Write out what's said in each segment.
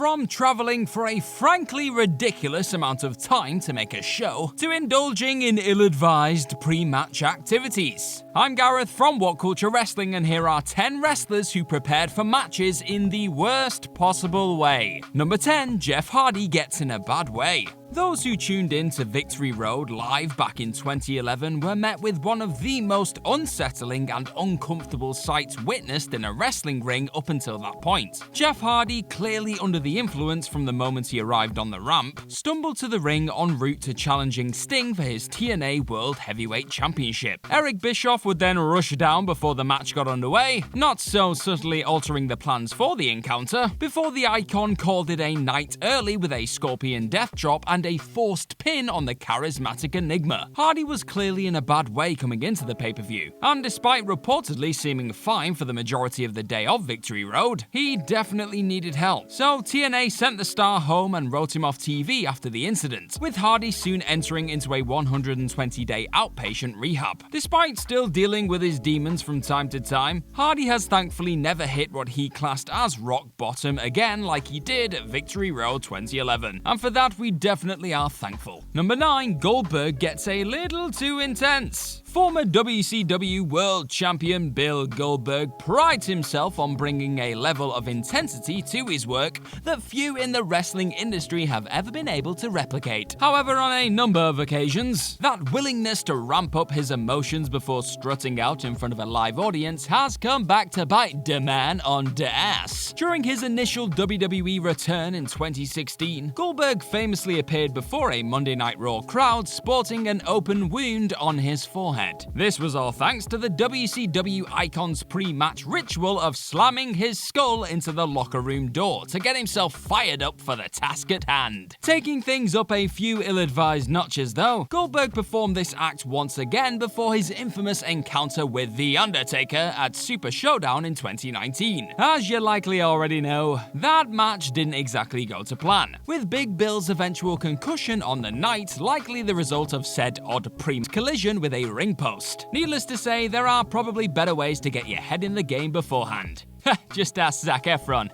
From traveling for a frankly ridiculous amount of time to make a show, to indulging in ill-advised pre-match activities. I'm Gareth from What Culture Wrestling, and here are 10 wrestlers who prepared for matches in the worst possible way. Number 10, Jeff Hardy gets in a bad way. Those who tuned in to Victory Road live back in 2011 were met with one of the most unsettling and uncomfortable sights witnessed in a wrestling ring up until that point. Jeff Hardy, clearly under the influence from the moment he arrived on the ramp, stumbled to the ring en route to challenging Sting for his TNA World Heavyweight Championship. Eric Bischoff would then rush down before the match got underway, not so subtly altering the plans for the encounter, before the Icon called it a night early with a Scorpion Death Drop and a forced pin on the charismatic Enigma. Hardy was clearly in a bad way coming into the pay-per-view, and despite reportedly seeming fine for the majority of the day of Victory Road, he definitely needed help. So TNA sent the star home and wrote him off TV after the incident, with Hardy soon entering into a 120-day outpatient rehab. Despite still dealing with his demons from time to time, Hardy has thankfully never hit what he classed as rock bottom again like he did at Victory Road 2011, and for that we definitely are thankful. Number 9, Goldberg gets a little too intense. Former WCW World Champion Bill Goldberg prides himself on bringing a level of intensity to his work that few in the wrestling industry have ever been able to replicate. However, on a number of occasions, that willingness to ramp up his emotions before strutting out in front of a live audience has come back to bite the man on the ass. During his initial WWE return in 2016, Goldberg famously appeared before a Monday Night Raw crowd sporting an open wound on his forehead. This was all thanks to the WCW Icon's pre-match ritual of slamming his skull into the locker room door to get himself fired up for the task at hand. Taking things up a few ill-advised notches though, Goldberg performed this act once again before his infamous encounter with The Undertaker at Super Showdown in 2019. As you likely already know, that match didn't exactly go to plan, with Big Bill's eventual concussion on the night likely the result of said odd pre-collision with a ring post. Needless to say, there are probably better ways to get your head in the game beforehand. Just ask Zac Efron.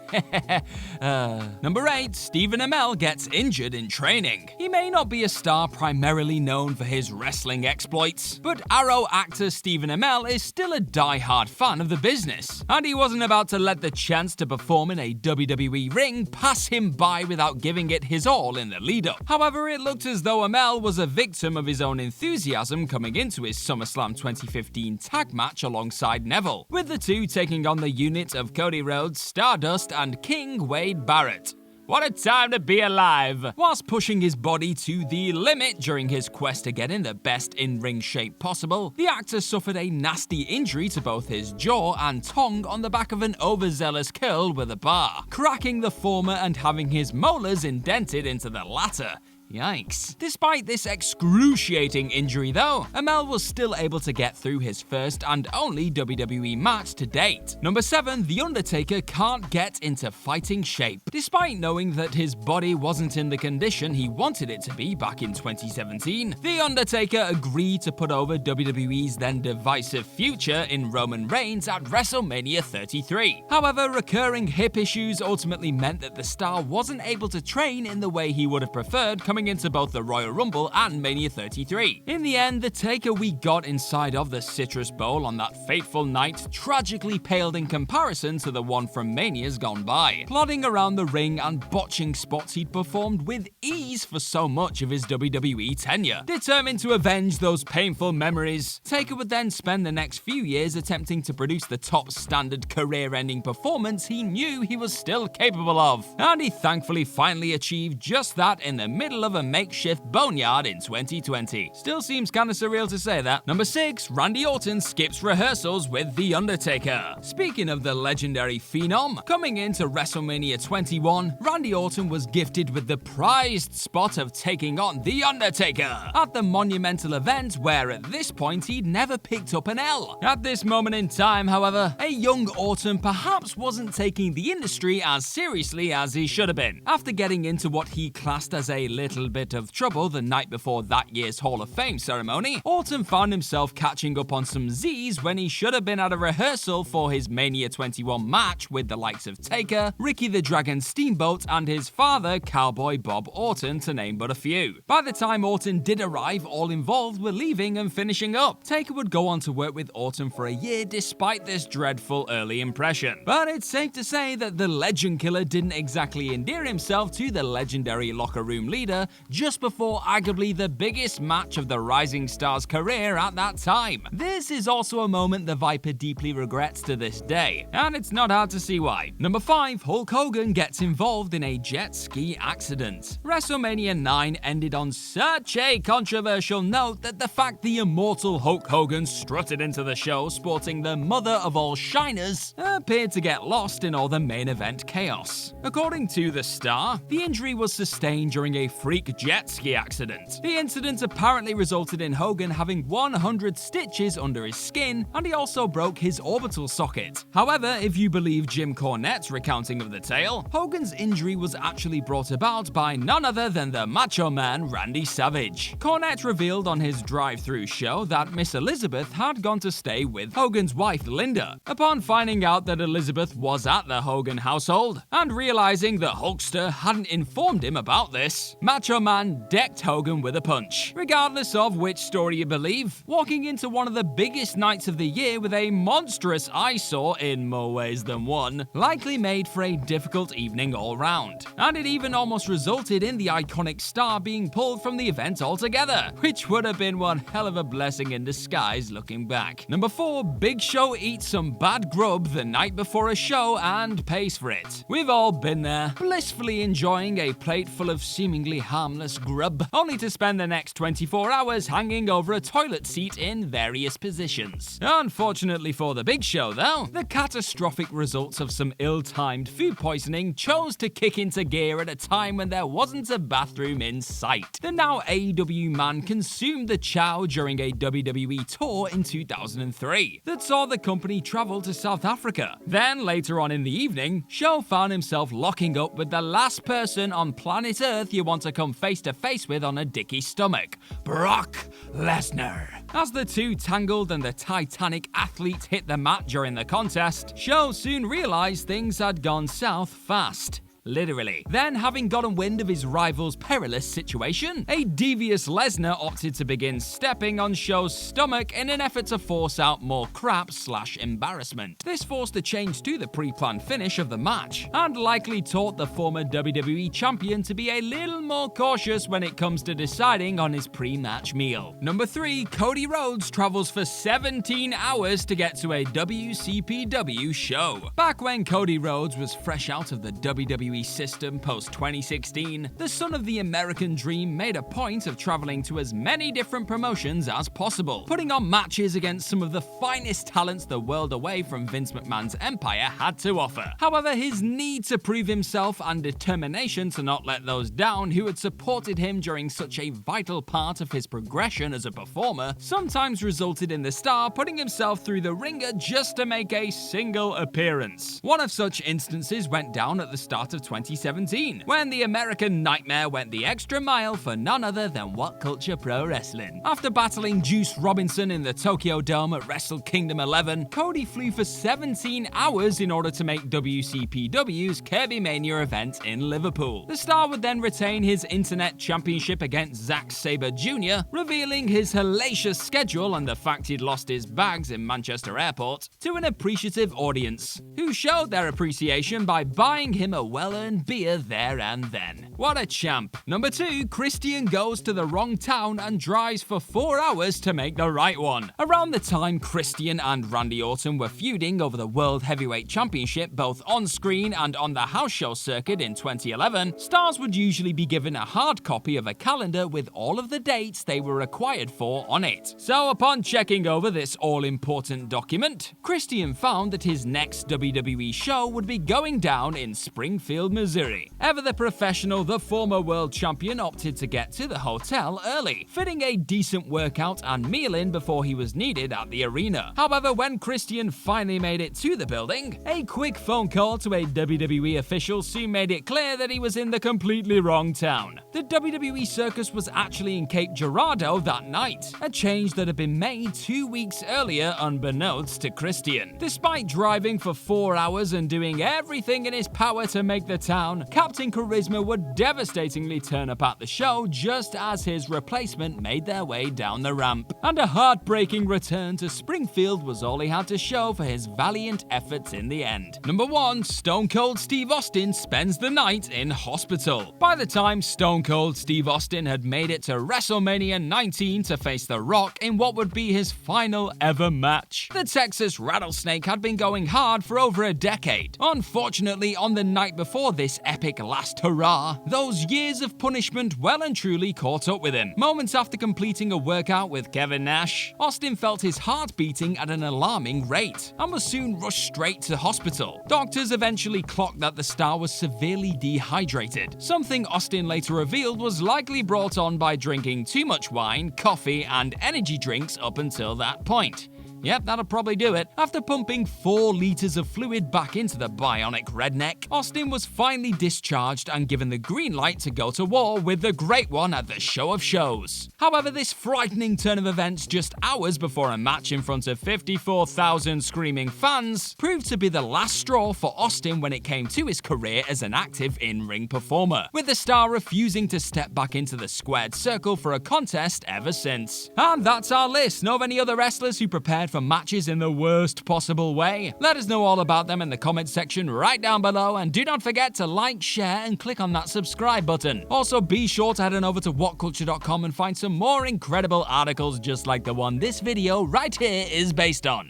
Number 8, Stephen Amell gets injured in training. He may not be a star primarily known for his wrestling exploits, but Arrow actor Stephen Amell is still a die-hard fan of the business, and he wasn't about to let the chance to perform in a WWE ring pass him by without giving it his all in the lead-up. However, it looked as though Amell was a victim of his own enthusiasm coming into his SummerSlam 2015 tag match alongside Neville, with the two taking on the unit of Cody Rhodes, Stardust, and King Wade Barrett. What a time to be alive! Whilst pushing his body to the limit during his quest to get in the best in-ring shape possible, the actor suffered a nasty injury to both his jaw and tongue on the back of an overzealous curl with a bar, cracking the former and having his molars indented into the latter. Yikes. Despite this excruciating injury though, Amell was still able to get through his first and only WWE match to date. Number 7, The Undertaker can't get into fighting shape. Despite knowing that his body wasn't in the condition he wanted it to be back in 2017, The Undertaker agreed to put over WWE's then divisive future in Roman Reigns at WrestleMania 33. However, recurring hip issues ultimately meant that the star wasn't able to train in the way he would have preferred coming into both the Royal Rumble and Mania 33. In the end, the Taker we got inside of the Citrus Bowl on that fateful night tragically paled in comparison to the one from Manias gone by, plodding around the ring and botching spots he'd performed with ease for so much of his WWE tenure. Determined to avenge those painful memories, Taker would then spend the next few years attempting to produce the top standard career-ending performance he knew he was still capable of, and he thankfully finally achieved just that in the middle of a makeshift boneyard in 2020. Still seems kinda surreal to say that. Number 6, Randy Orton skips rehearsals with The Undertaker. Speaking of the legendary Phenom, coming into WrestleMania 21, Randy Orton was gifted with the prized spot of taking on The Undertaker at the monumental event where at this point he'd never picked up an L. At this moment in time, however, a young Orton perhaps wasn't taking the industry as seriously as he should have been. After getting into what he classed as a little little bit of trouble the night before that year's Hall of Fame ceremony, Orton found himself catching up on some Z's when he should have been at a rehearsal for his Mania 21 match with the likes of Taker, Ricky the Dragon Steamboat, and his father, Cowboy Bob Orton, to name but a few. By the time Orton did arrive, all involved were leaving and finishing up. Taker would go on to work with Orton for a year despite this dreadful early impression. But it's safe to say that the Legend Killer didn't exactly endear himself to the legendary locker room leader just before arguably the biggest match of the Rising Star's career at that time. This is also a moment the Viper deeply regrets to this day, and it's not hard to see why. Number 5, Hulk Hogan gets involved in a jet ski accident. WrestleMania 9 ended on such a controversial note that the fact the immortal Hulk Hogan strutted into the show sporting the mother of all shiners appeared to get lost in all the main event chaos. According to The Star, the injury was sustained during a freak jet ski accident. The incident apparently resulted in Hogan having 100 stitches under his skin, and he also broke his orbital socket. However, if you believe Jim Cornette's recounting of the tale, Hogan's injury was actually brought about by none other than the Macho Man Randy Savage. Cornette revealed on his drive-thru show that Miss Elizabeth had gone to stay with Hogan's wife Linda. Upon finding out that Elizabeth was at the Hogan household, and realizing the Hulkster hadn't informed him about this, Macho Man decked Hogan with a punch. Regardless of which story you believe, walking into one of the biggest nights of the year with a monstrous eyesore in more ways than one likely made for a difficult evening all round. And it even almost resulted in the iconic star being pulled from the event altogether, which would have been one hell of a blessing in disguise looking back. Number 4, Big Show eats some bad grub the night before a show and pays for it. We've all been there, blissfully enjoying a plate full of seemingly harmless grub, only to spend the next 24 hours hanging over a toilet seat in various positions. Unfortunately for the Big Show though, the catastrophic results of some ill-timed food poisoning chose to kick into gear at a time when there wasn't a bathroom in sight. The now AEW man consumed the chow during a WWE tour in 2003 that saw the company travel to South Africa. Then later on in the evening, Show found himself locking up with the last person on planet Earth you want to come face to face with on a dicky stomach, Brock Lesnar. As the two tangled and the Titanic athlete hit the mat during the contest, Show soon realized things had gone south fast. Literally. Then, having gotten wind of his rival's perilous situation, a devious Lesnar opted to begin stepping on Show's stomach in an effort to force out more crap/embarrassment. This forced a change to the pre-planned finish of the match, and likely taught the former WWE champion to be a little more cautious when it comes to deciding on his pre-match meal. Number 3, Cody Rhodes travels for 17 hours to get to a WCPW show. Back when Cody Rhodes was fresh out of the WWE system post-2016, the son of the American Dream made a point of traveling to as many different promotions as possible, putting on matches against some of the finest talents the world away from Vince McMahon's empire had to offer. However, his need to prove himself and determination to not let those down who had supported him during such a vital part of his progression as a performer sometimes resulted in the star putting himself through the ringer just to make a single appearance. One of such instances went down at the start of 2017, when the American Nightmare went the extra mile for none other than What Culture Pro Wrestling. After battling Juice Robinson in the Tokyo Dome at Wrestle Kingdom 11, Cody flew for 17 hours in order to make WCPW's Kirby Mania event in Liverpool. The star would then retain his Internet Championship against Zack Sabre Jr., revealing his hellacious schedule and the fact he'd lost his bags in Manchester Airport to an appreciative audience, who showed their appreciation by buying him a well-earned beer there and then. What a champ. Number 2, Christian goes to the wrong town and drives for 4 hours to make the right one. Around the time Christian and Randy Orton were feuding over the World Heavyweight Championship both on screen and on the house show circuit in 2011, stars would usually be given a hard copy of a calendar with all of the dates they were required for on it. So upon checking over this all-important document, Christian found that his next WWE show would be going down in Springfield, Missouri. Ever the professional, the former world champion opted to get to the hotel early, fitting a decent workout and meal in before he was needed at the arena. However, when Christian finally made it to the building, a quick phone call to a WWE official soon made it clear that he was in the completely wrong town. The WWE circus was actually in Cape Girardeau that night, a change that had been made 2 weeks earlier unbeknownst to Christian. Despite driving for 4 hours and doing everything in his power to make the town, Captain Charisma would devastatingly turn up at the show just as his replacement made their way down the ramp. And a heartbreaking return to Springfield was all he had to show for his valiant efforts in the end. Number 1. Stone Cold Steve Austin spends the night in hospital. By the time Stone Cold Steve Austin had made it to WrestleMania 19 to face The Rock in what would be his final ever match, the Texas Rattlesnake had been going hard for over a decade. Unfortunately, on the night before this epic last hurrah, those years of punishment well and truly caught up with him. Moments after completing a workout with Kevin Nash, Austin felt his heart beating at an alarming rate and was soon rushed straight to hospital. Doctors eventually clocked that the star was severely dehydrated, something Austin later revealed was likely brought on by drinking too much wine, coffee, and energy drinks up until that point. Yep, that'll probably do it. After pumping 4 liters of fluid back into the bionic redneck, Austin was finally discharged and given the green light to go to war with the Great One at the Show of Shows. However, this frightening turn of events just hours before a match in front of 54,000 screaming fans proved to be the last straw for Austin when it came to his career as an active in-ring performer, with the star refusing to step back into the squared circle for a contest ever since. And that's our list. Know of any other wrestlers who prepared for matches in the worst possible way? Let us know all about them in the comments section right down below, and do not forget to like, share, and click on that subscribe button. Also, be sure to head on over to whatculture.com and find some more incredible articles just like the one this video right here is based on.